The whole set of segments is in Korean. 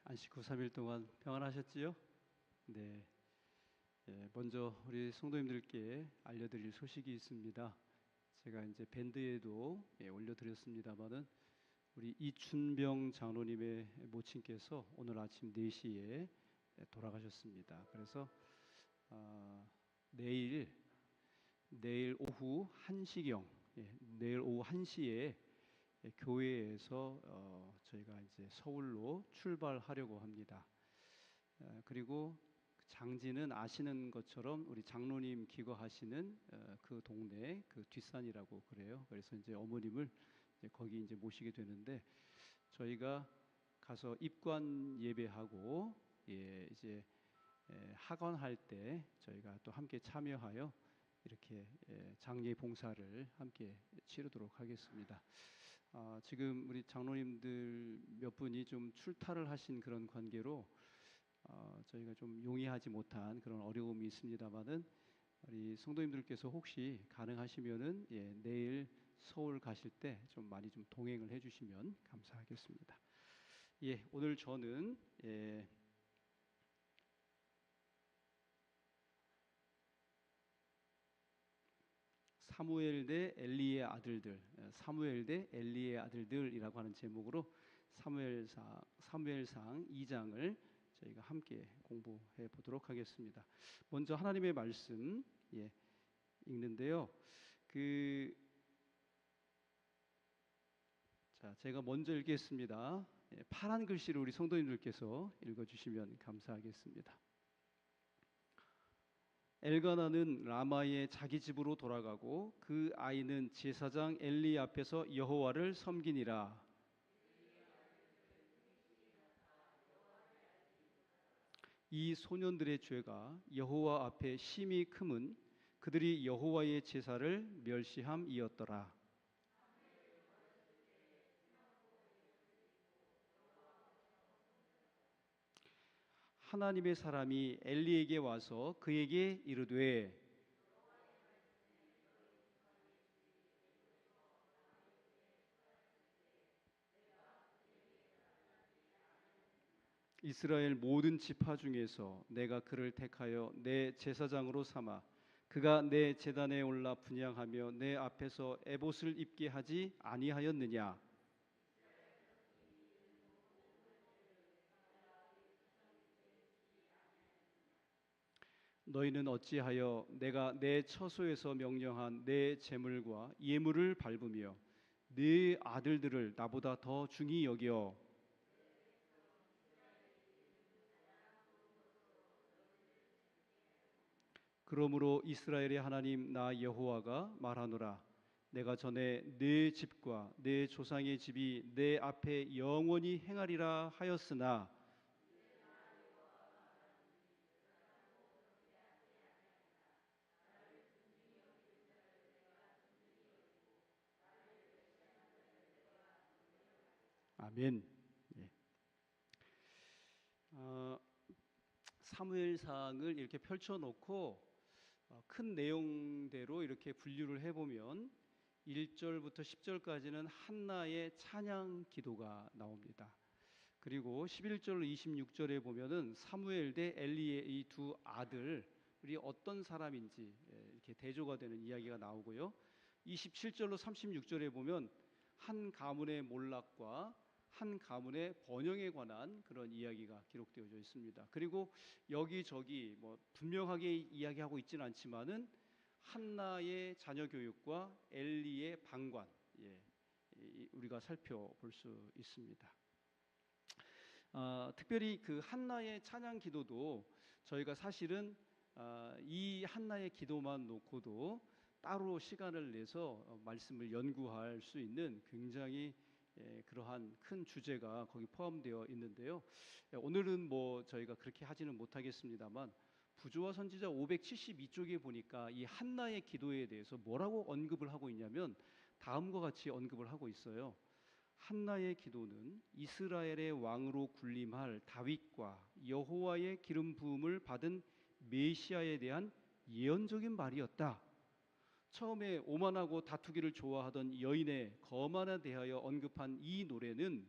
안식 후 3일 동안 평안하셨지요? 네. 먼저 우리 성도님들께 알려드릴 소식이 있습니다. 제가 이제 밴드에도 올려드렸습니다마는 우리 이춘병 장로님의 모친께서 오늘 아침 4시에 돌아가셨습니다. 그래서 내일 오후 1시경, 내일 오후 1시에 교회에서 저희가 이제 서울로 출발하려고 합니다. 그리고 장지는 아시는 것처럼 우리 장로님 기거하시는 그 동네 그 뒷산이라고 그래요. 그래서 이제 어머님을 이제 거기 이제 모시게 되는데 저희가 가서 입관 예배하고 이제 하관할 때 저희가 또 함께 참여하여 이렇게 장례 봉사를 함께 치르도록 하겠습니다. 지금 우리 장로님들 몇 분이 좀 출타를 하신 그런 관계로 저희가 좀 용이하지 못한 그런 어려움이 있습니다만은 우리 성도님들께서 혹시 가능하시면은 내일 서울 가실 때 좀 많이 좀 동행을 해주시면 감사하겠습니다. 오늘 저는 사무엘 대 엘리의 아들들, 사무엘 대 엘리의 아들들이라고 하는 제목으로 사무엘상 2장을 저희가 함께 공부해 보도록 하겠습니다. 먼저 하나님의 말씀 읽는데요. 제가 먼저 읽겠습니다. 파란 글씨로 우리 성도님들께서 읽어주시면 감사하겠습니다. 엘가나는 라마의 자기 집으로 돌아가고 그 아이는 제사장 엘리 앞에서 여호와를 섬기니라. 이 소년들의 죄가 여호와 앞에 심히 크면 그들이 여호와의 제사를 멸시함이었더라. 하나님의 사람이 엘리에게 와서 그에게 이르되 이스라엘 모든 지파 중에서 내가 그를 택하여 내 제사장으로 삼아 그가 내 제단에 올라 분향하며 내 앞에서 에봇을 입게 하지 아니하였느냐. 너희는 어찌하여 내가 내 처소에서 명령한 내 제물과 예물을 밟으며 네 아들들을 나보다 더 중히 여겨 그러므로 이스라엘의 하나님 나 여호와가 말하노라. 내가 전에 네 집과 네 조상의 집이 내 앞에 영원히 행하리라 하였으나 아멘. 사무엘상을 이렇게 펼쳐놓고 큰 내용대로 이렇게 분류를 해보면 1절부터 10절까지는 한나의 찬양 기도가 나옵니다. 그리고 11절로 26절에 보면은 사무엘 대 엘리의 이 두 아들이 어떤 사람인지 이렇게 대조가 되는 이야기가 나오고요. 27절로 36절에 보면 한 가문의 몰락과 한 가문의 번영에 관한 그런 이야기가 기록되어져 있습니다. 그리고 여기저기 뭐 분명하게 이야기하고 있지는 않지만은 한나의 자녀 교육과 엘리의 방관, 우리가 살펴볼 수 있습니다. 특별히 그 한나의 찬양 기도도 저희가 사실은 이 한나의 기도만 놓고도 따로 시간을 내서 말씀을 연구할 수 있는 굉장히 그러한 큰 주제가 거기 포함되어 있는데요. 오늘은 뭐 저희가 그렇게 하지는 못하겠습니다만 부조와 선지자 572쪽에 보니까 이 한나의 기도에 대해서 뭐라고 언급을 하고 있냐면 다음과 같이 언급을 하고 있어요. 한나의 기도는 이스라엘의 왕으로 군림할 다윗과 여호와의 기름 부음을 받은 메시아에 대한 예언적인 말이었다. 처음에 오만하고 다투기를 좋아하던 여인의 거만에 대하여 언급한 이 노래는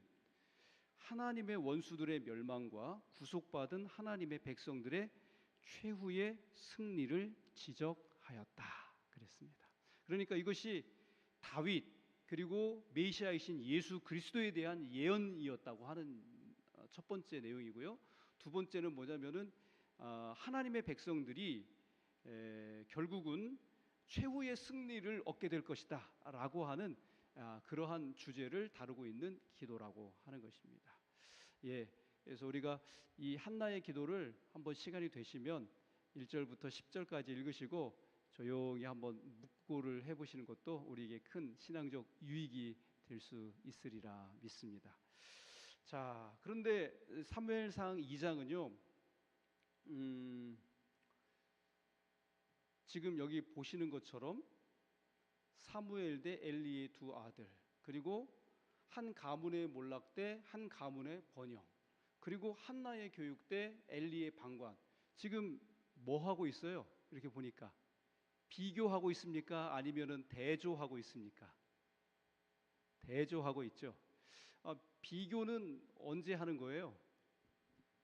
하나님의 원수들의 멸망과 구속받은 하나님의 백성들의 최후의 승리를 지적하였다 그랬습니다. 그러니까 이것이 다윗 그리고 메시아이신 예수 그리스도에 대한 예언이었다고 하는 첫 번째 내용이고요. 두 번째는 뭐냐면은 하나님의 백성들이 결국은 최후의 승리를 얻게 될 것이다 라고 하는 그러한 주제를 다루고 있는 기도라고 하는 것입니다. 예, 그래서 우리가 이 한나의 기도를 한번 시간이 되시면 1절부터 10절까지 읽으시고 조용히 한번 묵고를 해보시는 것도 우리에게 큰 신앙적 유익이 될 수 있으리라 믿습니다. 자, 그런데 사무엘상 2장은요, 지금 여기 보시는 것처럼 사무엘 대 엘리의 두 아들, 그리고 한 가문의 몰락 대 한 가문의 번영, 그리고 한나의 교육 대 엘리의 방관, 지금 뭐 하고 있어요? 이렇게 보니까 비교하고 있습니까? 아니면은 대조하고 있습니까? 대조하고 있죠. 비교는 언제 하는 거예요?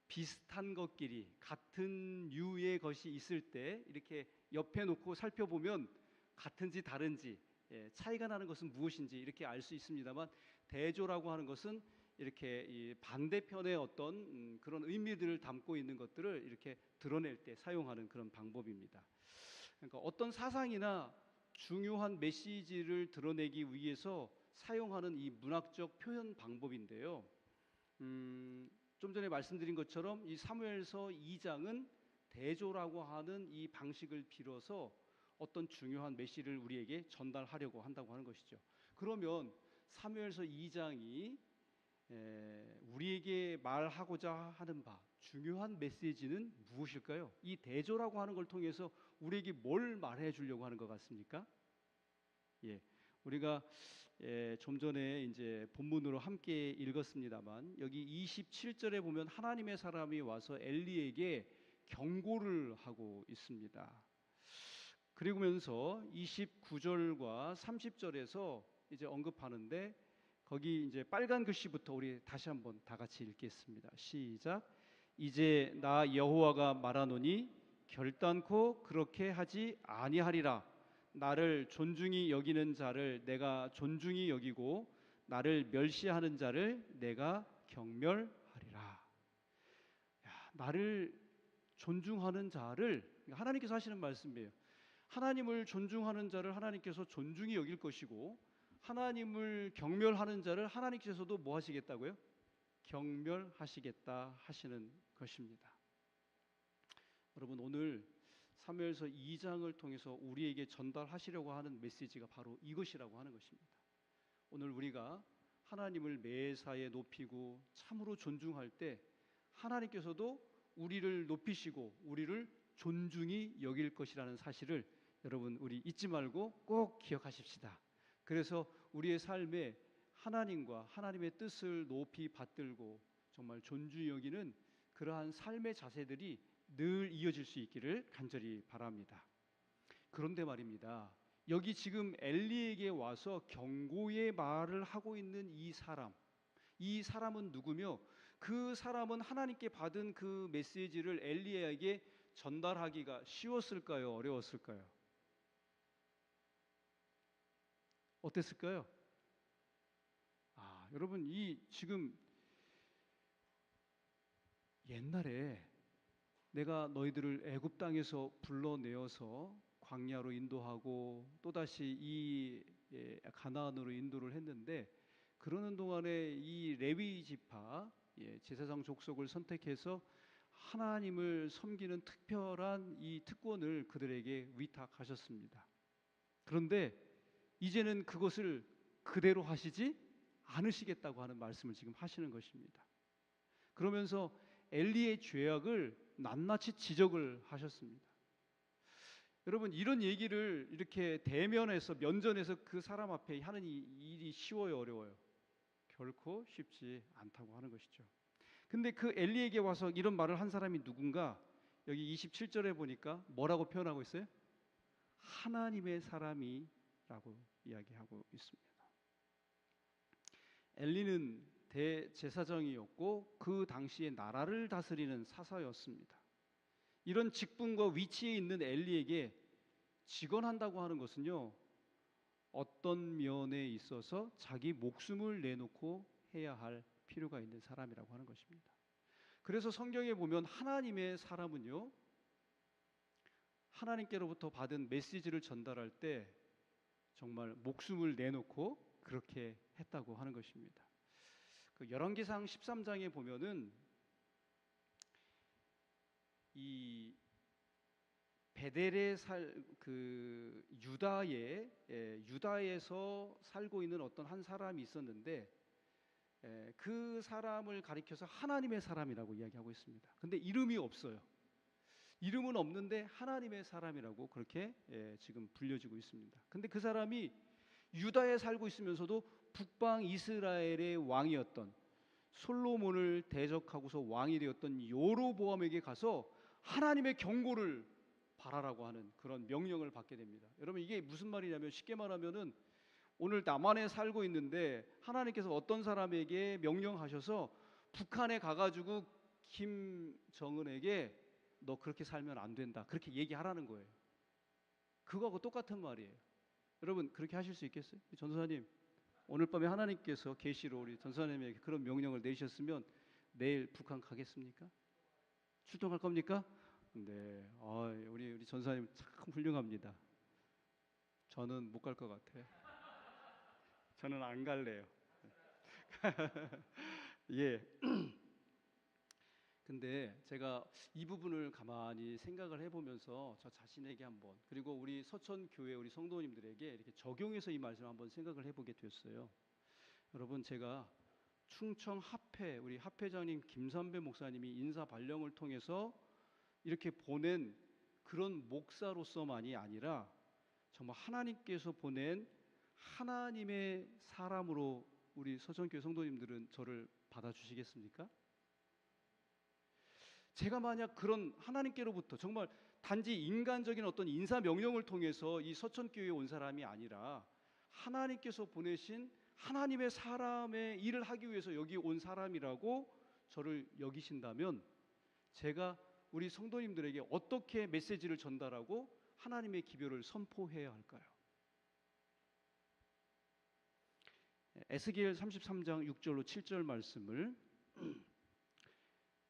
비슷한 것끼리 같은 류의 것이 있을 때 이렇게 옆에 놓고 살펴보면 같은지 다른지 차이가 나는 것은 무엇인지 이렇게 알 수 있습니다만, 대조라고 하는 것은 이렇게 이 반대편의 어떤 그런 의미들을 담고 있는 것들을 이렇게 드러낼 때 사용하는 그런 방법입니다. 그러니까 어떤 사상이나 중요한 메시지를 드러내기 위해서 사용하는 이 문학적 표현 방법인데요. 좀 전에 말씀드린 것처럼 이 사무엘서 2장은 대조라고 하는 이 방식을 빌어서 어떤 중요한 메시지를 우리에게 전달하려고 한다고 하는 것이죠. 그러면 사무엘서 2장이 우리에게 말하고자 하는 바, 중요한 메시지는 무엇일까요? 이 대조라고 하는 걸 통해서 우리에게 뭘 말해 주려고 하는 것 같습니까? 우리가 좀 전에 이제 본문으로 함께 읽었습니다만, 여기 27절에 보면 하나님의 사람이 와서 엘리에게 경고를 하고 있습니다. 그리고면서 29절과 30절에서 이제 언급하는데, 거기 이제 빨간 글씨부터 우리 다시 한번 다 같이 읽겠습니다. 시작. 이제 나 여호와가 말하노니 결단코 그렇게 하지 아니하리라. 나를 존중히 여기는 자를 내가 존중히 여기고 나를 멸시하는 자를 내가 경멸하리라. 나를 존중하는 자를, 하나님께서 하시는 말씀이에요. 하나님을 존중하는 자를 하나님께서 존중히 여길 것이고, 하나님을 경멸하는 자를 하나님께서도 뭐 하시겠다고요? 경멸하시겠다 하시는 것입니다. 여러분, 오늘 사무엘서 2장을 통해서 우리에게 전달하시려고 하는 메시지가 바로 이것이라고 하는 것입니다. 오늘 우리가 하나님을 매사에 높이고 참으로 존중할 때 하나님께서도 우리를 높이시고 우리를 존중히 여길 것이라는 사실을 여러분, 우리 잊지 말고 꼭 기억하십시다. 그래서 우리의 삶에 하나님과 하나님의 뜻을 높이 받들고 정말 존중히 여기는 그러한 삶의 자세들이 늘 이어질 수 있기를 간절히 바랍니다. 그런데 말입니다, 여기 지금 엘리에게 와서 경고의 말을 하고 있는 이 사람은 누구며, 그 사람은 하나님께 받은 그 메시지를 엘리에게 전달하기가 쉬웠을까요? 어려웠을까요? 어땠을까요? 여러분, 이 지금 옛날에 내가 너희들을 애굽 땅에서 불러내어서 광야로 인도하고 또다시 이 가나안으로 인도를 했는데, 그러는 동안에 이 레위 지파 제사장 족속을 선택해서 하나님을 섬기는 특별한 이 특권을 그들에게 위탁하셨습니다. 그런데 이제는 그것을 그대로 하시지 않으시겠다고 하는 말씀을 지금 하시는 것입니다. 그러면서 엘리의 죄악을 낱낱이 지적을 하셨습니다. 여러분, 이런 얘기를 이렇게 대면에서, 면전에서 그 사람 앞에 하는 이 일이 쉬워요, 어려워요? 결코 쉽지 않다고 하는 것이죠. 근데 그 엘리에게 와서 이런 말을 한 사람이 누군가? 여기 27절에 보니까 뭐라고 표현하고 있어요? 하나님의 사람이라고 이야기하고 있습니다. 엘리는 대제사장이었고 그 당시에 나라를 다스리는 사사였습니다. 이런 직분과 위치에 있는 엘리에게 직언한다고 하는 것은요, 어떤 면에 있어서 자기 목숨을 내놓고 해야 할 필요가 있는 사람이라고 하는 것입니다. 그래서 성경에 보면 하나님의 사람은요, 하나님께로부터 받은 메시지를 전달할 때 정말 목숨을 내놓고 그렇게 했다고 하는 것입니다. 그 열왕기상 13장에 보면은 이 베델에 유다에서 살고 있는 어떤 한 사람이 있었는데, 그 사람을 가리켜서 하나님의 사람이라고 이야기하고 있습니다. 근데 이름이 없어요. 이름은 없는데 하나님의 사람이라고 그렇게 지금 불려지고 있습니다. 근데 그 사람이 유다에 살고 있으면서도 북방 이스라엘의 왕이었던, 솔로몬을 대적하고서 왕이 되었던 여로보암에게 가서 하나님의 경고를 바라라고 하는 그런 명령을 받게 됩니다. 여러분, 이게 무슨 말이냐면, 쉽게 말하면은 오늘 남한에 살고 있는데 하나님께서 어떤 사람에게 명령하셔서 북한에 가가지고 김정은에게 너 그렇게 살면 안 된다, 그렇게 얘기하라는 거예요. 그거하고 똑같은 말이에요. 여러분, 그렇게 하실 수 있겠어요? 전도사님, 오늘 밤에 하나님께서 계시로 우리 전도사님에게 그런 명령을 내셨으면 내일 북한 가겠습니까? 출동할 겁니까? 네, 우리 전도사님 참 훌륭합니다. 저는 못 갈 것 같아요. 저는 안 갈래요. 예. 근데 제가 이 부분을 가만히 생각을 해보면서 저 자신에게 한번, 그리고 우리 서천교회 우리 성도님들에게 이렇게 적용해서 이 말씀을 한번 생각을 해보게 됐어요. 여러분, 제가 충청 합회 우리 합회장님 김삼배 목사님이 인사 발령을 통해서 이렇게 보낸 그런 목사로서만이 아니라 정말 하나님께서 보낸 하나님의 사람으로 우리 서천교회 성도님들은 저를 받아주시겠습니까? 제가 만약 그런 하나님께로부터 정말 단지 인간적인 어떤 인사 명령을 통해서 이 서천교회에 온 사람이 아니라 하나님께서 보내신 하나님의 사람의 일을 하기 위해서 여기 온 사람이라고 저를 여기신다면, 제가 우리 성도님들에게 어떻게 메시지를 전달하고 하나님의 기별을 선포해야 할까요? 에스겔 33장 6절로 7절 말씀을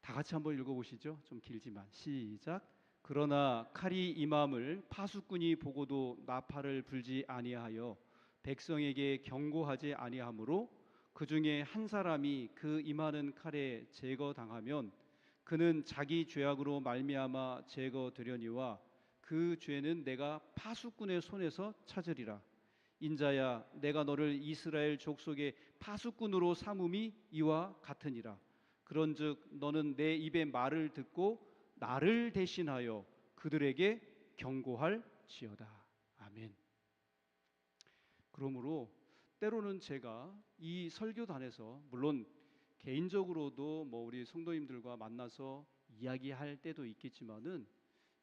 다 같이 한번 읽어보시죠. 좀 길지만 시작. 그러나 칼이 임함을 파수꾼이 보고도 나팔을 불지 아니하여 백성에게 경고하지 아니하므로 그 중에 한 사람이 그 임하는 칼에 제거당하면 그는 자기 죄악으로 말미암아 제거되려니와 그 죄는 내가 파수꾼의 손에서 찾으리라. 인자야, 내가 너를 이스라엘 족속의 파수꾼으로 삼음이 이와 같으니라. 그런즉 너는 내 입의 말을 듣고 나를 대신하여 그들에게 경고할지어다. 아멘. 그러므로 때로는 제가 이 설교단에서, 물론 개인적으로도 우리 성도님들과 만나서 이야기할 때도 있겠지만은,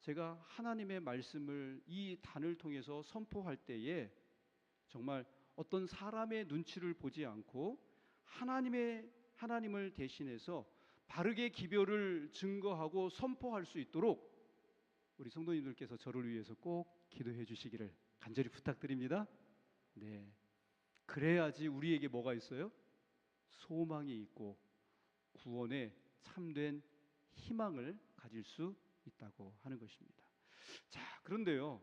제가 하나님의 말씀을 이 단을 통해서 선포할 때에 정말 어떤 사람의 눈치를 보지 않고 하나님을 대신해서 바르게 기별을 증거하고 선포할 수 있도록 우리 성도님들께서 저를 위해서 꼭 기도해 주시기를 간절히 부탁드립니다. 네, 그래야지 우리에게 뭐가 있어요? 소망이 있고 구원의 참된 희망을 가질 수 있다고 하는 것입니다. 자, 그런데요,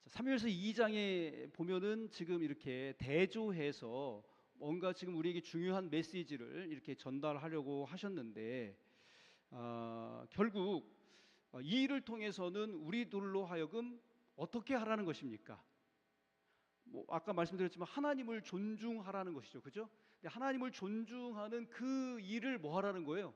사무엘서 2장에 보면은 지금 이렇게 대조해서 뭔가 지금 우리에게 중요한 메시지를 이렇게 전달하려고 하셨는데, 결국 이 일을 통해서는 우리들로 하여금 어떻게 하라는 것입니까? 아까 말씀드렸지만 하나님을 존중하라는 것이죠, 그죠? 근데 하나님을 존중하는 그 일을 뭐 하라는 거예요?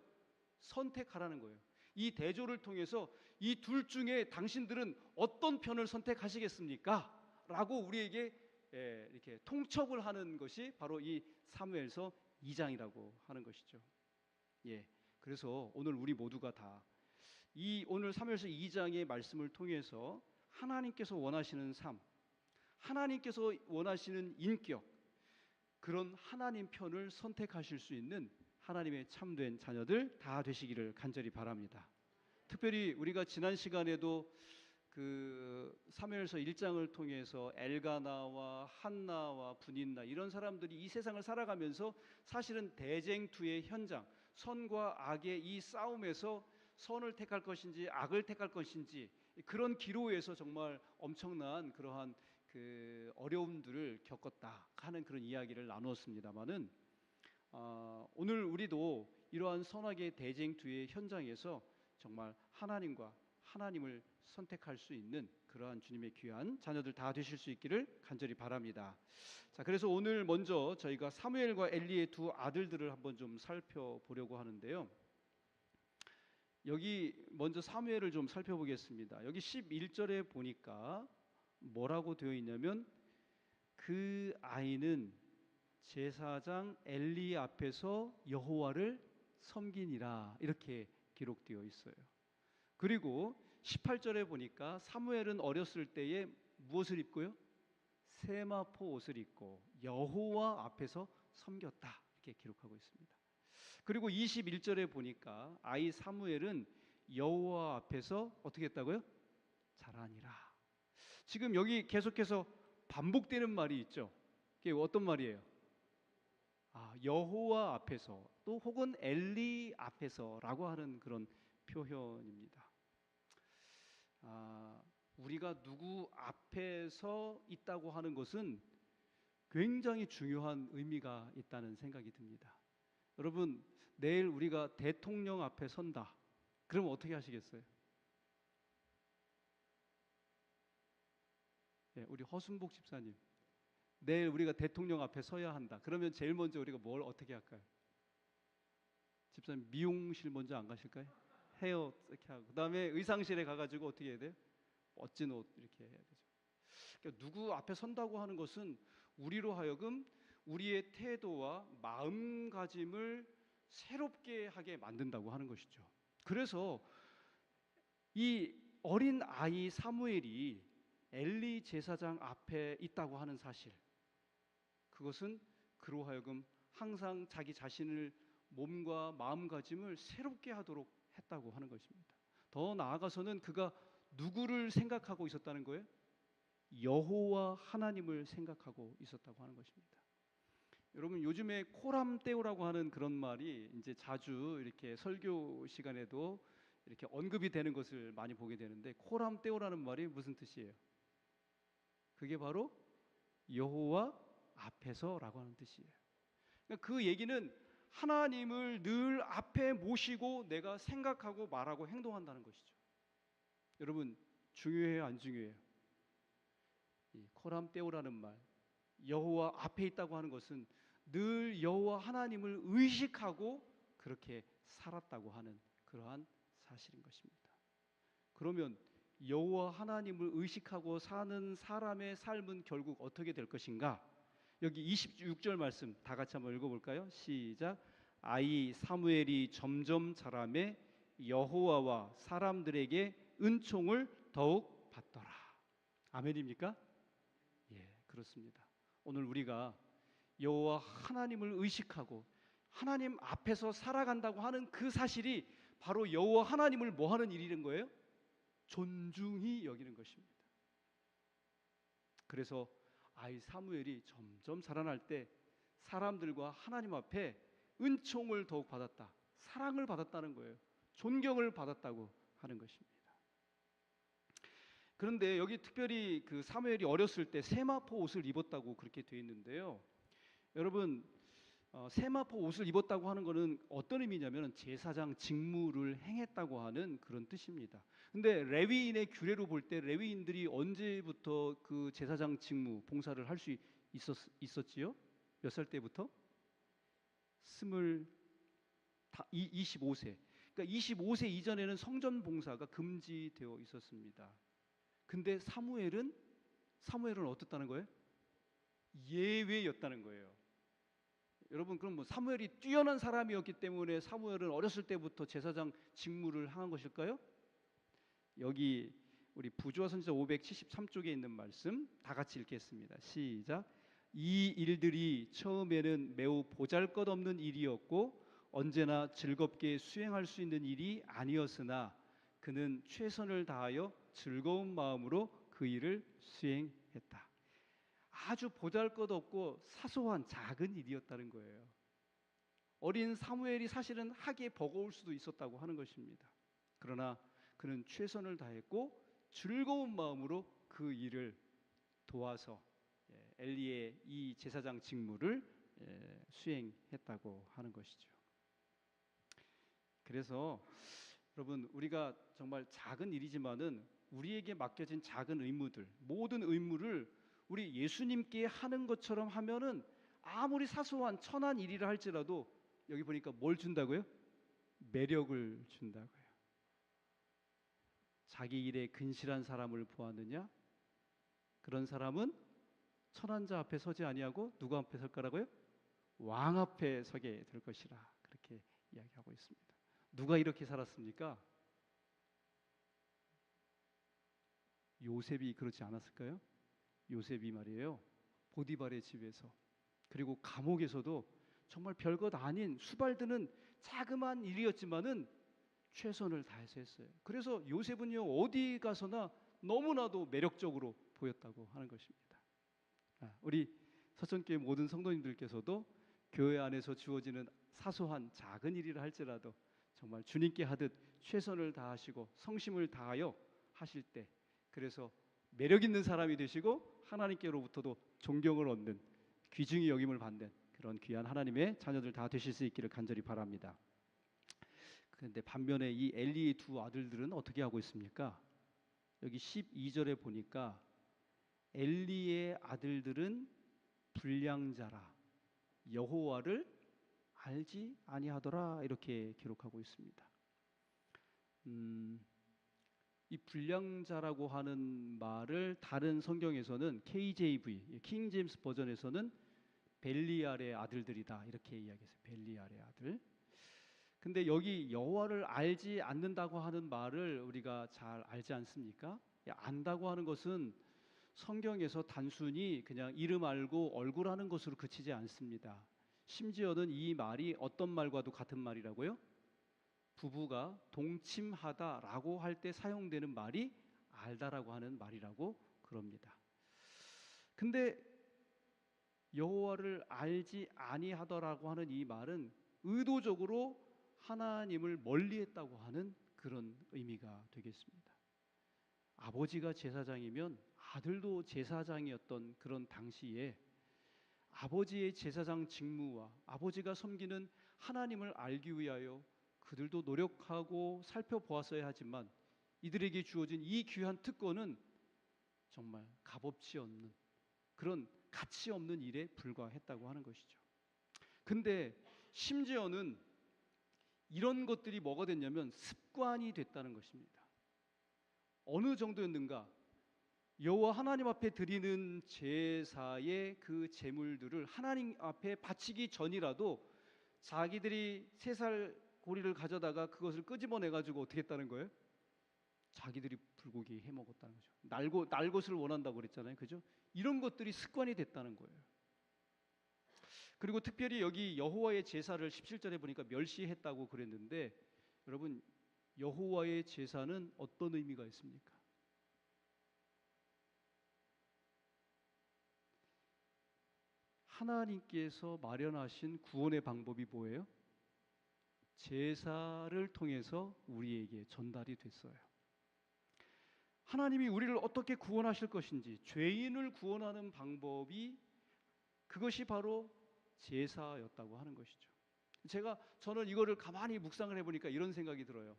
선택하라는 거예요. 이 대조를 통해서 이 둘 중에 당신들은 어떤 편을 선택하시겠습니까? 라고 우리에게 이렇게 통첩을 하는 것이 바로 이 사무엘서 2장이라고 하는 것이죠. 예, 그래서 오늘 우리 모두가 다 이 오늘 사무엘서 2장의 말씀을 통해서 하나님께서 원하시는 삶, 하나님께서 원하시는 인격, 그런 하나님 편을 선택하실 수 있는 하나님의 참된 자녀들 다 되시기를 간절히 바랍니다. 특별히 우리가 지난 시간에도 그 사무엘서 1장을 통해서 엘가나와 한나와 분인나 이런 사람들이 이 세상을 살아가면서 사실은 대쟁투의 현장, 선과 악의 이 싸움에서 선을 택할 것인지 악을 택할 것인지 그런 기로에서 정말 엄청난 그러한 그 어려움들을 겪었다 하는 그런 이야기를 나누었습니다마는 오늘 우리도 이러한 선악의 대쟁투의 현장에서 정말 하나님을 선택할 수 있는 그러한 주님의 귀한 자녀들 다 되실 수 있기를 간절히 바랍니다. 자, 그래서 오늘 먼저 저희가 사무엘과 엘리의 두 아들들을 한번 좀 살펴보려고 하는데요. 여기 먼저 사무엘을 좀 살펴보겠습니다. 여기 11절에 보니까 뭐라고 되어 있냐면 그 아이는 제사장 엘리 앞에서 여호와를 섬기니라 이렇게 기록되어 있어요. 그리고 18절에 보니까 사무엘은 어렸을 때에 무엇을 입고요? 세마포 옷을 입고 여호와 앞에서 섬겼다 이렇게 기록하고 있습니다. 그리고 21절에 보니까 아이 사무엘은 여호와 앞에서 어떻게 했다고요? 자라니라. 지금 여기 계속해서 반복되는 말이 있죠. 그게 어떤 말이에요? 여호와 앞에서 또 혹은 엘리 앞에서라고 하는 그런 표현입니다. 우리가 누구 앞에서 있다고 하는 것은 굉장히 중요한 의미가 있다는 생각이 듭니다. 여러분, 내일 우리가 대통령 앞에 선다. 그럼 어떻게 하시겠어요? 네, 우리 허순복 집사님, 내일 우리가 대통령 앞에 서야 한다. 그러면 제일 먼저 우리가 뭘 어떻게 할까요? 집사님 미용실 먼저 안 가실까요? 헤어 이렇게 하고 그다음에 의상실에 가가지고 어떻게 해야 돼요? 멋진 옷 이렇게 해야 되죠. 그러니까 누구 앞에 선다고 하는 것은 우리로 하여금 우리의 태도와 마음가짐을 새롭게 하게 만든다고 하는 것이죠. 그래서 이 어린 아이 사무엘이 엘리 제사장 앞에 있다고 하는 사실, 그것은 그로 하여금 항상 자기 자신을 몸과 마음가짐을 새롭게 하도록 했다고 하는 것입니다. 더 나아가서는 그가 누구를 생각하고 있었다는 거예요? 여호와 하나님을 생각하고 있었다고 하는 것입니다. 여러분, 요즘에 코람떼오라고 하는 그런 말이 이제 자주 이렇게 설교 시간에도 이렇게 언급이 되는 것을 많이 보게 되는데, 코람떼오라는 말이 무슨 뜻이에요? 그게 바로 여호와 앞에서라고 하는 뜻이에요. 그러니까 그 얘기는 하나님을 늘 앞에 모시고 내가 생각하고 말하고 행동한다는 것이죠. 여러분, 중요해요, 안 중요해요? 이 코람떼오라는 말, 여호와 앞에 있다고 하는 것은 늘 여호와 하나님을 의식하고 그렇게 살았다고 하는 그러한 사실인 것입니다. 그러면 여호와 하나님을 의식하고 사는 사람의 삶은 결국 어떻게 될 것인가? 여기 26절 말씀 다 같이 한번 읽어볼까요? 시작. 아이 사무엘이 점점 자라매 여호와와 사람들에게 은총을 더욱 받더라. 아멘입니까? 예, 그렇습니다. 오늘 우리가 여호와 하나님을 의식하고 하나님 앞에서 살아간다고 하는 그 사실이 바로 여호와 하나님을 뭐 하는 일인 거예요? 존중히 여기는 것입니다. 그래서 아이 사무엘이 점점 자라날 때 사람들과 하나님 앞에 은총을 더욱 받았다, 사랑을 받았다는 거예요. 존경을 받았다고 하는 것입니다. 그런데 여기 특별히 그 사무엘이 어렸을 때 세마포 옷을 입었다고 그렇게 되어 있는데요. 여러분, 세마포 옷을 입었다고 하는 것은 어떤 의미냐면 제사장 직무를 행했다고 하는 그런 뜻입니다. 근데 레위인의 규례로 볼 때 레위인들이 언제부터 그 제사장 직무 봉사를 할 수 있었지요? 몇 살 때부터? 25세. 그러니까 25세 이전에는 성전 봉사가 금지되어 있었습니다. 근데 사무엘은 어떻다는 거예요? 예외였다는 거예요. 여러분, 그럼 뭐 사무엘이 뛰어난 사람이었기 때문에 사무엘은 어렸을 때부터 제사장 직무를 행한 것일까요? 여기 우리 부조화 선지자 573쪽에 있는 말씀 다 같이 읽겠습니다. 시작. 이 일들이 처음에는 매우 보잘것없는 일이었고 언제나 즐겁게 수행할 수 있는 일이 아니었으나 그는 최선을 다하여 즐거운 마음으로 그 일을 수행했다. 아주 보잘것없고 사소한 작은 일이었다는 거예요. 어린 사무엘이 사실은 하기에 버거울 수도 있었다고 하는 것입니다. 그러나 그는 최선을 다했고 즐거운 마음으로 그 일을 도와서 엘리의 이 제사장 직무를 수행했다고 하는 것이죠. 그래서 여러분, 우리가 정말 작은 일이지만은 우리에게 맡겨진 작은 의무들, 모든 의무를 우리 예수님께 하는 것처럼 하면은 아무리 사소한 천한 일이라 할지라도 여기 보니까 뭘 준다고요? 매력을 준다고요. 자기 일에 근실한 사람을 보았느냐? 그런 사람은 천한자 앞에 서지 아니하고 누구 앞에 설 거라고요? 왕 앞에 서게 될 것이라, 그렇게 이야기하고 있습니다. 누가 이렇게 살았습니까? 요셉이 그렇지 않았을까요? 요셉이 말이에요, 보디발의 집에서, 그리고 감옥에서도 정말 별것 아닌 수발드는 자그마한 일이었지만은 최선을 다해서 했어요. 그래서 요셉은요, 어디 가서나 너무나도 매력적으로 보였다고 하는 것입니다. 우리 서천교회 모든 성도님들께서도 교회 안에서 주어지는 사소한 작은 일이라 할지라도 정말 주님께 하듯 최선을 다하시고 성심을 다하여 하실 때, 그래서 매력 있는 사람이 되시고 하나님께로부터도 존경을 얻는, 귀중히 여김을 받는 그런 귀한 하나님의 자녀들 다 되실 수 있기를 간절히 바랍니다. 그런데 반면에 이 엘리의 두 아들들은 어떻게 하고 있습니까? 여기 12절에 보니까 엘리의 아들들은 불량자라 여호와를 알지 아니하더라, 이렇게 기록하고 있습니다. 이 불량자라고 하는 말을 다른 성경에서는 KJV, 킹 제임스 버전에서는 벨리알의 아들들이다, 이렇게 이야기했어요. 벨리알의 아들. 근데 여기 여호와를 알지 않는다고 하는 말을 우리가 잘 알지 않습니까? 안다고 하는 것은 성경에서 단순히 그냥 이름 알고 얼굴 아는 것으로 그치지 않습니다. 심지어는 이 말이 어떤 말과도 같은 말이라고요? 부부가 동침하다라고 할 때 사용되는 말이 알다라고 하는 말이라고 그럽니다. 근데 여호와를 알지 아니하더라고 하는 이 말은 의도적으로 하나님을 멀리했다고 하는 그런 의미가 되겠습니다. 아버지가 제사장이면 아들도 제사장이었던 그런 당시에 아버지의 제사장 직무와 아버지가 섬기는 하나님을 알기 위하여 그들도 노력하고 살펴보았어야 하지만 이들에게 주어진 이 귀한 특권은 정말 값없이 없는, 그런 가치 없는 일에 불과했다고 하는 것이죠. 근데 심지어는 이런 것들이 뭐가 됐냐면 습관이 됐다는 것입니다. 어느 정도였는가? 여호와 하나님 앞에 드리는 제사의 그 제물들을 하나님 앞에 바치기 전이라도 자기들이 세 살 고리를 가져다가 그것을 끄집어내 가지고 어떻게 했다는 거예요? 자기들이 불고기 해 먹었다는 거죠. 날 것을 원한다고 그랬잖아요, 그죠? 이런 것들이 습관이 됐다는 거예요. 그리고 특별히 여기 여호와의 제사를 17절에 보니까 멸시했다고 그랬는데, 여러분, 여호와의 제사는 어떤 의미가 있습니까? 하나님께서 마련하신 구원의 방법이 뭐예요? 제사를 통해서 우리에게 전달이 됐어요. 하나님이 우리를 어떻게 구원하실 것인지, 죄인을 구원하는 방법이, 그것이 바로 제사였다고 하는 것이죠. 저는 이거를 가만히 묵상을 해보니까 이런 생각이 들어요.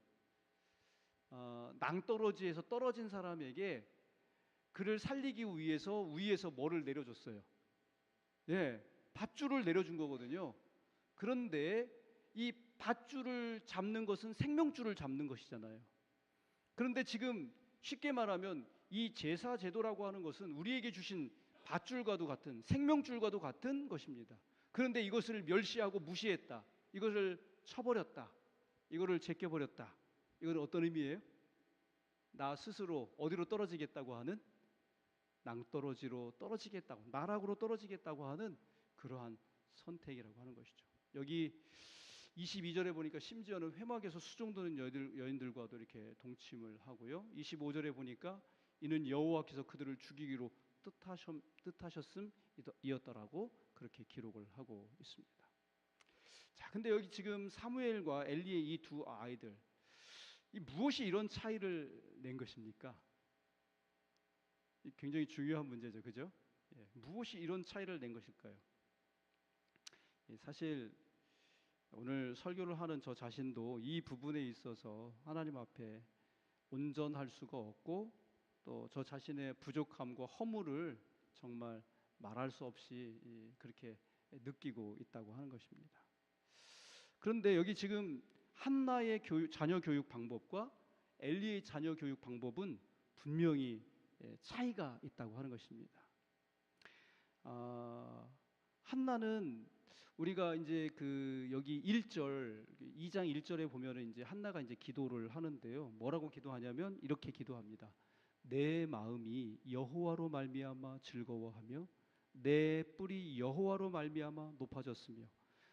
낭떠러지에서 떨어진 사람에게 그를 살리기 위해서 위에서 뭐를 내려줬어요? 밧줄을 내려준 거거든요. 그런데 이 밧줄을 잡는 것은 생명줄을 잡는 것이잖아요. 그런데 지금 쉽게 말하면 이 제사 제도라고 하는 것은 우리에게 주신 밧줄과도 같은, 생명줄과도 같은 것입니다. 그런데 이것을 멸시하고 무시했다, 이것을 쳐버렸다, 이것을 제껴버렸다. 이건 어떤 의미예요? 나 스스로 어디로 떨어지겠다고 하는 낭떠러지로 떨어지겠다고, 나락으로 떨어지겠다고 하는 그러한 선택이라고 하는 것이죠. 여기 22절에 보니까 심지어는 회막에서 수종드는 여인들과도 이렇게 동침을 하고요. 25절에 보니까 이는 여호와께서 그들을 죽이기로 뜻하셨음이었더라고 그렇게 기록을 하고 있습니다. 자, 근데 여기 지금 사무엘과 엘리의 이 두 아이들, 이 무엇이 이런 차이를 낸 것입니까? 굉장히 중요한 문제죠, 그죠? 무엇이 이런 차이를 낸 것일까요? 사실 오늘 설교를 하는 저 자신도 이 부분에 있어서 하나님 앞에 온전할 수가 없고 또 저 자신의 부족함과 허물을 정말 말할 수 없이 그렇게 느끼고 있다고 하는 것입니다. 그런데 여기 지금 한나의 자녀 교육 방법과 엘리의 자녀 교육 방법은 분명히 차이가 있다고 하는 것입니다. 한나는 우리가 이제 여기 1절 2장 1절에 보면은 이제 한나가 이제 기도를 하는데요. 뭐라고 기도하냐면 이렇게 기도합니다. 내 마음이 여호와로 말미암아 즐거워하며 내 뿔이 여호와로 말미암아 높아졌으며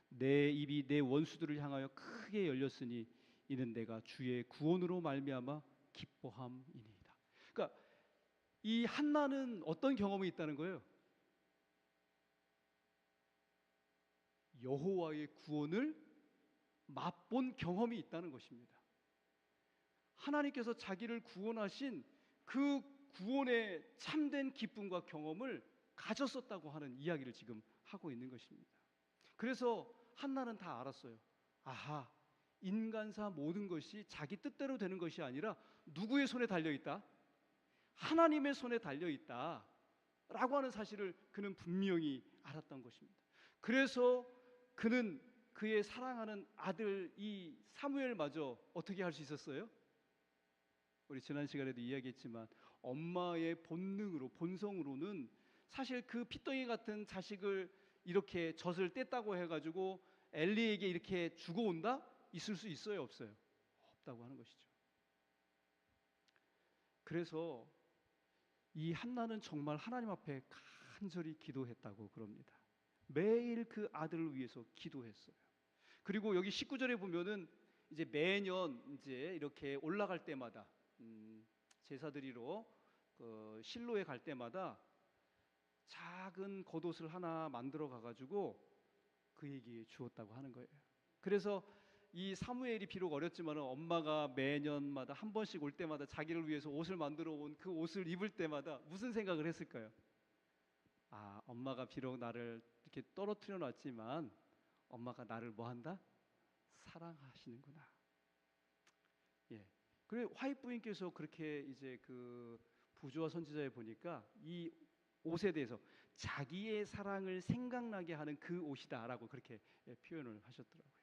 내 입이 내 원수들을 향하여 크게 열렸으니 이는 내가 주의 구원으로 말미암아 기뻐함이니이다. 그러니까 이 한나는 어떤 경험이 있다는 거예요? 여호와의 구원을 맛본 경험이 있다는 것입니다. 하나님께서 자기를 구원하신 그 구원의 참된 기쁨과 경험을 가졌었다고 하는 이야기를 지금 하고 있는 것입니다. 그래서 한나는 다 알았어요. 아하, 인간사 모든 것이 자기 뜻대로 되는 것이 아니라 누구의 손에 달려있다? 하나님의 손에 달려있다 라고 하는 사실을 그는 분명히 알았던 것입니다. 그래서 그는 그의 사랑하는 아들 이 사무엘마저 어떻게 할 수 있었어요? 우리 지난 시간에도 이야기했지만 엄마의 본능으로, 본성으로는 사실 그 핏덩이 같은 자식을 이렇게 젖을 뗐다고 해가지고 엘리에게 이렇게 죽어온다? 있을 수 있어요? 없어요? 없다고 하는 것이죠. 그래서 이 한나는 정말 하나님 앞에 간절히 기도했다고 그럽니다. 매일 그 아들을 위해서 기도했어요. 그리고 여기 19절에 보면은 이제 매년 이제 이렇게 올라갈 때마다 제사 드리러 실로에 갈 때마다 작은 겉옷을 하나 만들어 가가지고 그에게 주었다고 하는 거예요. 그래서 이 사무엘이 비록 어렸지만 엄마가 매년마다 한 번씩 올 때마다 자기를 위해서 옷을 만들어 온 그 옷을 입을 때마다 무슨 생각을 했을까요? 아, 엄마가 비록 나를 이렇게 떨어뜨려 놨지만 엄마가 나를 뭐 한다? 사랑하시는구나. 예. 그래 화이트 부인께서 그렇게 이제 그 부조와 선지자에 보니까 이 옷에 대해서 자기의 사랑을 생각나게 하는 그 옷이다라고 그렇게 표현을 하셨더라고요.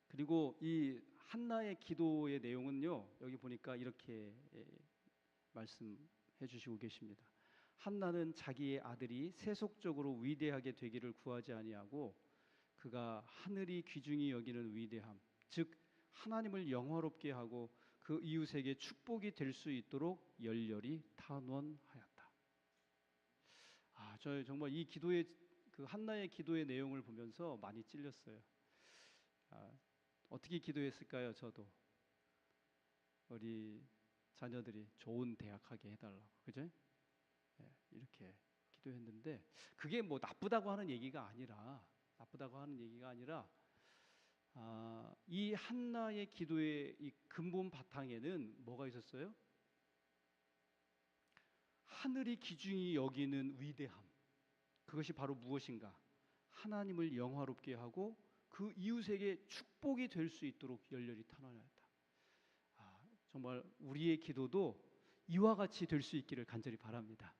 그리고 이 한나의 기도의 내용은요, 여기 보니까 이렇게 말씀해 주시고 계십니다. 한나는 자기의 아들이 세속적으로 위대하게 되기를 구하지 아니하고 그가 하늘이 귀중히 여기는 위대함, 즉 하나님을 영화롭게 하고 그 이웃에게 축복이 될 수 있도록 열렬히 탄원하였다. 아, 저 정말 이 기도의 그 한나의 기도의 내용을 보면서 많이 찔렸어요. 어떻게 기도했을까요? 저도 우리 자녀들이 좋은 대학 가게 해달라고, 그죠? 이렇게 기도했는데 그게 뭐 나쁘다고 하는 얘기가 아니라 이 한나의 기도의 이 근본 바탕에는 뭐가 있었어요? 하늘이 귀중히 여기는 위대함. 그것이 바로 무엇인가? 하나님을 영화롭게 하고 그 이웃에게 축복이 될 수 있도록 열렬히 탄원하였다. 정말 우리의 기도도 이와 같이 될 수 있기를 간절히 바랍니다.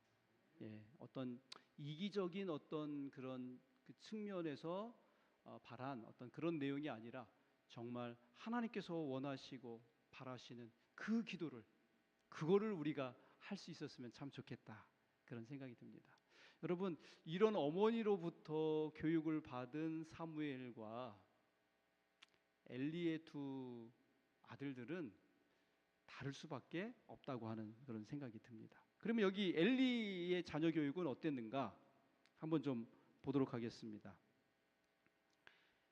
어떤 이기적인 어떤 그런 그 측면에서 바란 어떤 그런 내용이 아니라 정말 하나님께서 원하시고 바라시는 그 기도를, 그거를 우리가 할 수 있었으면 참 좋겠다, 그런 생각이 듭니다. 여러분, 이런 어머니로부터 교육을 받은 사무엘과 엘리의 두 아들들은 다를 수밖에 없다고 하는 그런 생각이 듭니다. 그러면 여기 엘리의 자녀 교육은 어땠는가 한번 좀 보도록 하겠습니다.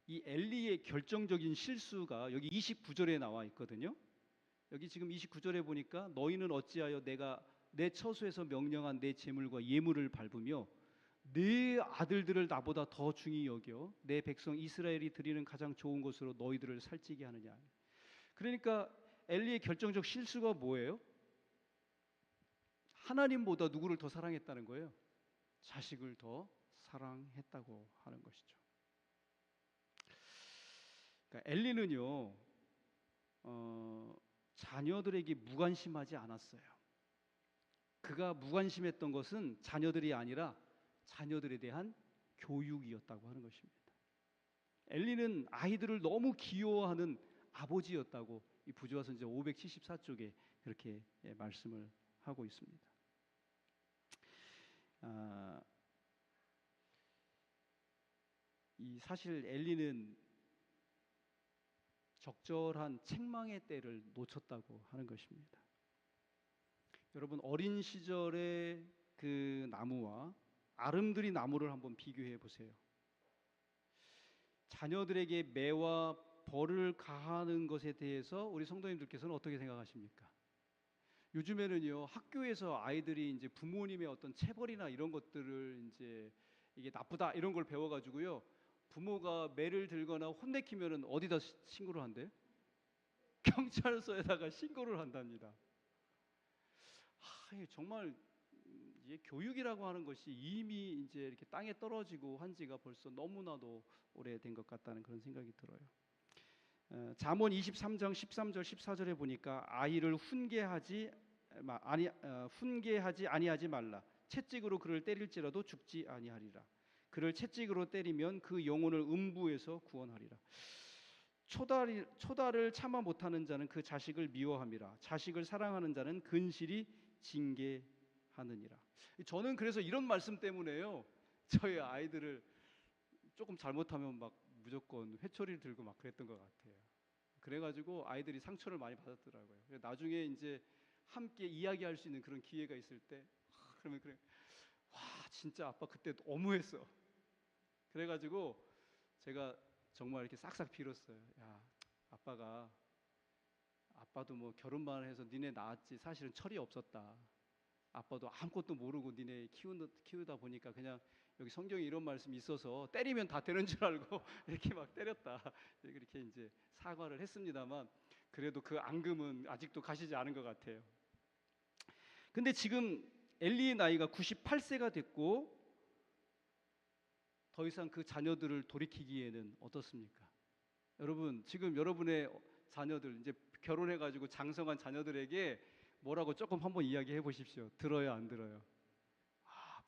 이 엘리의 결정적인 실수가 여기 29절에 나와 있거든요. 여기 지금 29절에 보니까 너희는 어찌하여 내가 내 처소에서 명령한 내 제물과 예물을 밟으며 내 아들들을 나보다 더 중히 여겨 내 백성 이스라엘이 드리는 가장 좋은 것으로 너희들을 살찌게 하느냐. 그러니까 엘리의 결정적 실수가 뭐예요? 하나님보다 누구를 더 사랑했다는 거예요? 자식을 더 사랑했다고 하는 것이죠. 그러니까 엘리는요, 자녀들에게 무관심하지 않았어요. 그가 무관심했던 것은 자녀들이 아니라 자녀들에 대한 교육이었다고 하는 것입니다. 엘리는 아이들을 너무 귀여워하는 아버지였다고 이 부조화선지 574쪽에 그렇게 말씀을 하고 있습니다. 이 사실 엘리는 적절한 책망의 때를 놓쳤다고 하는 것입니다. 여러분, 어린 시절의 그 나무와 아름드리 나무를 한번 비교해 보세요. 자녀들에게 매와 벌을 가하는 것에 대해서 우리 성도님들께서는 어떻게 생각하십니까? 요즘에는요, 학교에서 아이들이 이제 부모님의 어떤 체벌이나 이런 것들을 이제 이게 나쁘다 이런 걸 배워가지고요, 부모가 매를 들거나 혼내키면은 어디다 신고를 한대요? 경찰서에다가 신고를 한답니다. 정말 이게 교육이라고 하는 것이 이미 이제 이렇게 땅에 떨어지고 한 지가 벌써 너무나도 오래된 것 같다는 그런 생각이 들어요. 잠언 23장 13절 14절에 보니까 아이를 훈계하지 아니하지 말라. 채찍으로 그를 때릴지라도 죽지 아니하리라. 그를 채찍으로 때리면 그 영혼을 음부에서 구원하리라. 초다를 참아 못하는 자는 그 자식을 미워함이라. 자식을 사랑하는 자는 근실이 징계하느니라. 저는 그래서 이런 말씀 때문에요, 저희 아이들을 조금 잘못하면 막 무조건 회초리를 들고 막 그랬던 것 같아요. 그래가지고 아이들이 상처를 많이 받았더라고요. 나중에 이제 함께 이야기할 수 있는 그런 기회가 있을 때, 그러면 그래, 와 진짜 아빠 그때 너무했어. 그래가지고 제가 정말 이렇게 싹싹 빌었어요. 야, 아빠도 뭐 결혼만 해서 니네 낳았지 사실은 철이 없었다. 아빠도 아무것도 모르고 니네 키우다 보니까 그냥 여기 성경에 이런 말씀이 있어서 때리면 다 되는 줄 알고 이렇게 막 때렸다. 이렇게 이제 사과를 했습니다만 그래도 그 앙금은 아직도 가시지 않은 것 같아요. 근데 지금 엘리의 나이가 98세가 됐고 더 이상 그 자녀들을 돌이키기에는 어떻습니까? 여러분, 지금 여러분의 자녀들 이제 결혼해가지고 장성한 자녀들에게 뭐라고 조금 한번 이야기해 보십시오. 들어요, 안 들어요?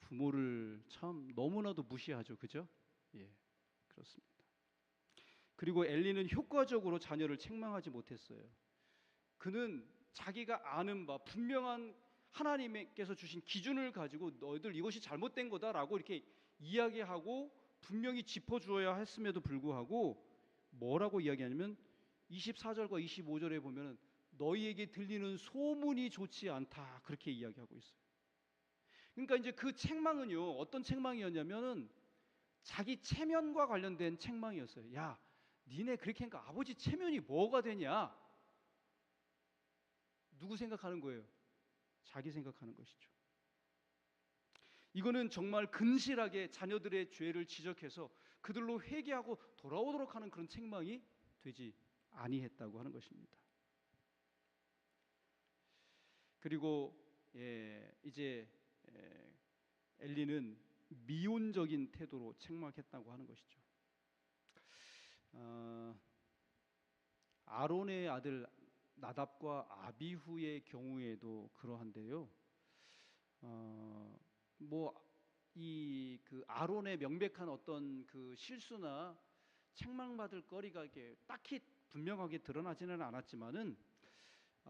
부모를 참 너무나도 무시하죠, 그죠? 예, 그렇습니다. 그리고 엘리는 효과적으로 자녀를 책망하지 못했어요. 그는 자기가 아는 바 분명한 하나님께서 주신 기준을 가지고 너희들 이것이 잘못된 거다라고 이렇게 이야기하고 분명히 짚어주어야 했음에도 불구하고 뭐라고 이야기하냐면 24절과 25절에 보면은 너희에게 들리는 소문이 좋지 않다 그렇게 이야기하고 있어요. 그러니까 이제 그 책망은요, 어떤 책망이었냐면은 자기 체면과 관련된 책망이었어요. 야, 니네 그렇게 하니까 아버지 체면이 뭐가 되냐? 누구 생각하는 거예요? 자기 생각하는 것이죠. 이거는 정말 근실하게 자녀들의 죄를 지적해서 그들로 회개하고 돌아오도록 하는 그런 책망이 되지 아니했다고 하는 것입니다. 그리고 이제 엘리는 미온적인 태도로 책망했다고 하는 것이죠. 아론의 아들 나답과 아비후의 경우에도 그러한데요. 그 아론의 명백한 어떤 그 실수나 책망받을 거리가 이렇게 딱히 분명하게 드러나지는 않았지만은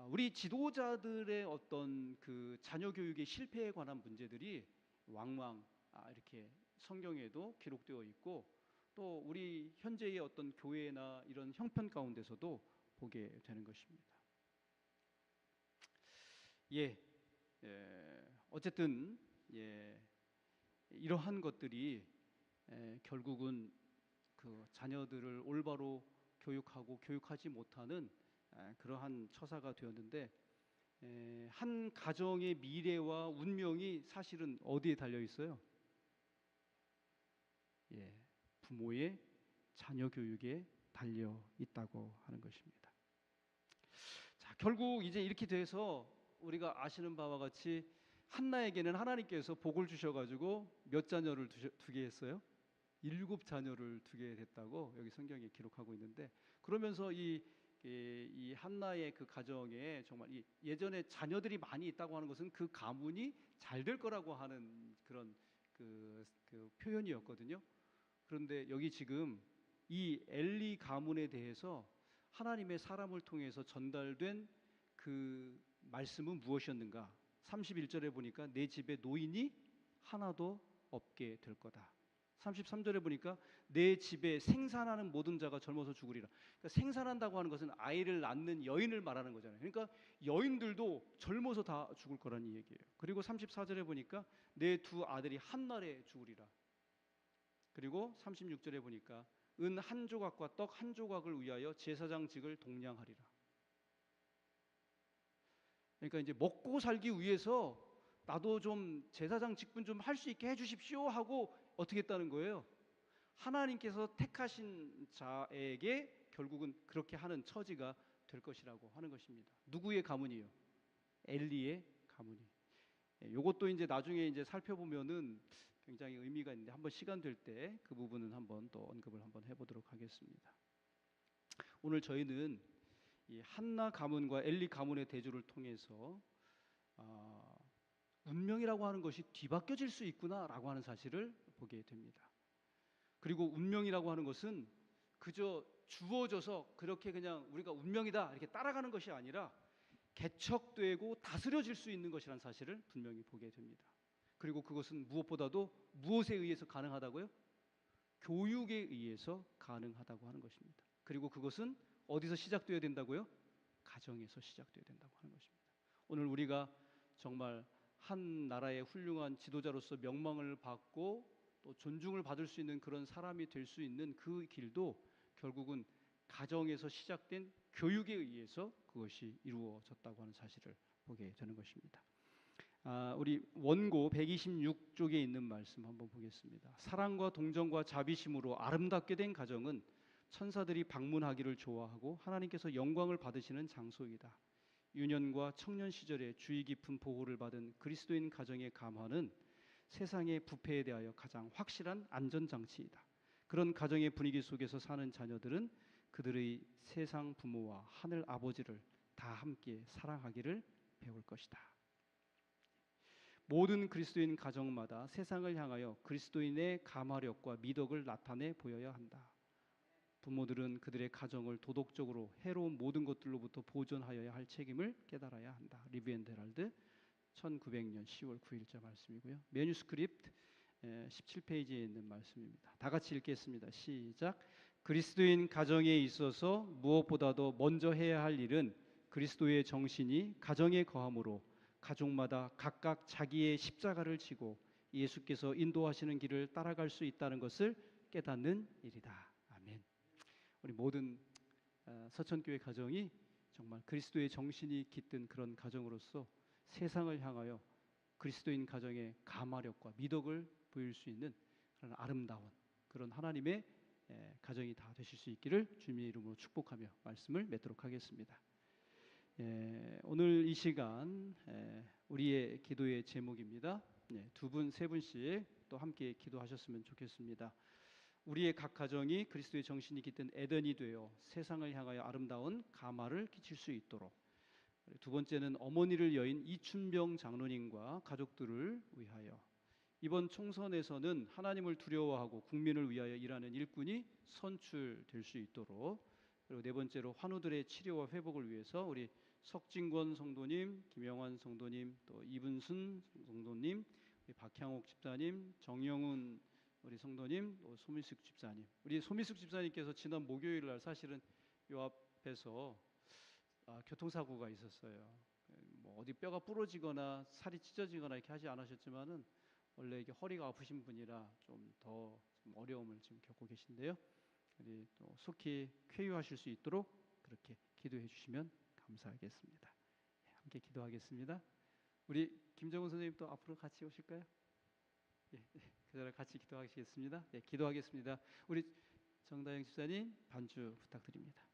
우리 지도자들의 어떤 그 자녀 교육의 실패에 관한 문제들이 왕왕 이렇게 성경에도 기록되어 있고 또 우리 현재의 어떤 교회나 이런 형편 가운데서도 보게 되는 것입니다. 예, 어쨌든 이러한 것들이 결국은 그 자녀들을 올바로 교육하고 교육하지 못하는 그러한 처사가 되었는데, 한 가정의 미래와 운명이 사실은 어디에 달려 있어요? 부모의 자녀 교육에 달려 있다고 하는 것입니다. 자, 결국 이제 이렇게 돼서 우리가 아시는 바와 같이 한나에게는 하나님께서 복을 주셔가지고 몇 자녀를 두게 했어요? 7자녀를 두게 됐다고 여기 성경에 기록하고 있는데, 그러면서 이 한나의 그 가정에 정말 예전에 자녀들이 많이 있다고 하는 것은 그 가문이 잘 될 거라고 하는 그런 그 표현이었거든요. 그런데 여기 지금 이 엘리 가문에 대해서 하나님의 사람을 통해서 전달된 그 말씀은 무엇이었는가? 31절에 보니까 내 집에 노인이 하나도 없게 될 거다. 33절에 보니까 내 집에 생산하는 모든 자가 젊어서 죽으리라. 그러니까 생산한다고 하는 것은 아이를 낳는 여인을 말하는 거잖아요. 그러니까 여인들도 젊어서 다 죽을 거라는 얘기예요. 그리고 34절에 보니까 내 두 아들이 한날에 죽으리라. 그리고 36절에 보니까 은 한 조각과 떡 한 조각을 위하여 제사장직을 동량하리라. 그러니까 이제 먹고 살기 위해서 나도 좀 제사장 직분 좀 할 수 있게 해주십시오 하고 어떻게 했다는 거예요? 하나님께서 택하신 자에게 결국은 그렇게 하는 처지가 될 것이라고 하는 것입니다. 누구의 가문이요? 엘리의 가문이. 이것도 이제 나중에 이제 살펴보면은 굉장히 의미가 있는데, 한번 시간 될 때 그 부분은 한번 또 언급을 한번 해보도록 하겠습니다. 오늘 저희는 이 한나 가문과 엘리 가문의 대조를 통해서 운명이라고 하는 것이 뒤바뀌어질 수 있구나라고 하는 사실을 보게 됩니다. 그리고 운명이라고 하는 것은 그저 주어져서 그렇게 그냥 우리가 운명이다 이렇게 따라가는 것이 아니라 개척되고 다스려질 수 있는 것이라는 사실을 분명히 보게 됩니다. 그리고 그것은 무엇보다도 무엇에 의해서 가능하다고요? 교육에 의해서 가능하다고 하는 것입니다. 그리고 그것은 어디서 시작되어야 된다고요? 가정에서 시작되어야 된다고 하는 것입니다. 오늘 우리가 정말 한 나라의 훌륭한 지도자로서 명망을 받고 또 존중을 받을 수 있는 그런 사람이 될 수 있는 그 길도 결국은 가정에서 시작된 교육에 의해서 그것이 이루어졌다고 하는 사실을 보게 되는 것입니다. 우리 원고 126쪽에 있는 말씀 한번 보겠습니다. 사랑과 동정과 자비심으로 아름답게 된 가정은 천사들이 방문하기를 좋아하고 하나님께서 영광을 받으시는 장소이다. 유년과 청년 시절에 주의 깊은 보호를 받은 그리스도인 가정의 감화는 세상의 부패에 대하여 가장 확실한 안전장치이다. 그런 가정의 분위기 속에서 사는 자녀들은 그들의 세상 부모와 하늘 아버지를 다 함께 사랑하기를 배울 것이다. 모든 그리스도인 가정마다 세상을 향하여 그리스도인의 감화력과 미덕을 나타내 보여야 한다. 부모들은 그들의 가정을 도덕적으로 해로운 모든 것들로부터 보존하여야 할 책임을 깨달아야 한다. 리브 앤 헤럴드 1900년 10월 9일자 말씀이고요. 매뉴스크립트 17페이지에 있는 말씀입니다. 다 같이 읽겠습니다. 시작. 그리스도인 가정에 있어서 무엇보다도 먼저 해야 할 일은 그리스도의 정신이 가정에 거함으로 가족마다 각각 자기의 십자가를 지고 예수께서 인도하시는 길을 따라갈 수 있다는 것을 깨닫는 일이다. 아멘. 우리 모든 서천교회 가정이 정말 그리스도의 정신이 깃든 그런 가정으로서 세상을 향하여 그리스도인 가정의 감화력과 미덕을 보일 수 있는 그런 아름다운 그런 하나님의 가정이 다 되실 수 있기를 주님의 이름으로 축복하며 말씀을 맺도록 하겠습니다. 오늘 이 시간 우리의 기도의 제목입니다. 두 분, 세 분씩 또 함께 기도하셨으면 좋겠습니다. 우리의 각 가정이 그리스도의 정신이 깃든 에덴이 되어 세상을 향하여 아름다운 감화를 끼칠 수 있도록. 두 번째는 어머니를 여인 이춘병 장로님과 가족들을 위하여. 이번 총선에서는 하나님을 두려워하고 국민을 위하여 일하는 일꾼이 선출될 수 있도록. 그리고 네 번째로 환우들의 치료와 회복을 위해서 우리 석진권 성도님, 김영환 성도님, 또 이분순 성도님, 박향옥 집사님, 정영훈 우리 성도님, 또 소미숙 집사님. 우리 소미숙 집사님께서 지난 목요일 날 사실은 요 앞에서 교통사고가 있었어요. 뭐 어디 뼈가 부러지거나 살이 찢어지거나 이렇게 하지 않으셨지만은 원래 이게 허리가 아프신 분이라 좀 더 어려움을 지금 겪고 계신데요. 우리 또 속히 쾌유하실 수 있도록 그렇게 기도해 주시면 감사하겠습니다. 예, 함께 기도하겠습니다. 우리 김정은 선생님 또 앞으로 같이 오실까요? 예, 그 자리에 같이 기도하시겠습니다. 예, 기도하겠습니다. 우리 정다영 집사님 반주 부탁드립니다.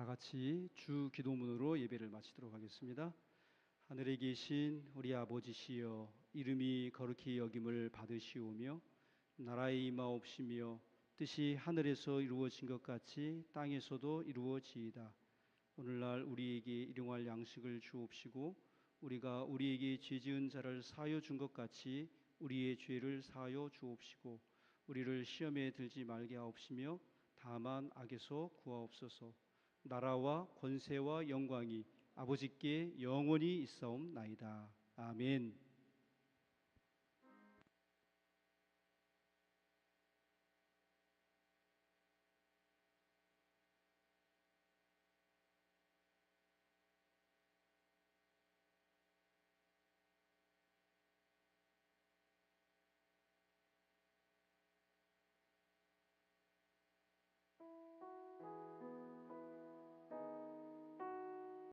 다 같이 주 기도문으로 예배를 마치도록 하겠습니다. 하늘에 계신 우리 아버지시여, 이름이 거룩히 여김을 받으시오며 나라의 임하옵시며 뜻이 하늘에서 이루어진 것 같이 땅에서도 이루어지이다. 오늘날 우리에게 일용할 양식을 주옵시고 우리가 우리에게 죄 지은 자를 사하여 준 것 같이 우리의 죄를 사하여 주옵시고 우리를 시험에 들지 말게 하옵시며 다만 악에서 구하옵소서. 나라와 권세와 영광이 아버지께 영원히 있사옵나이다. 아멘.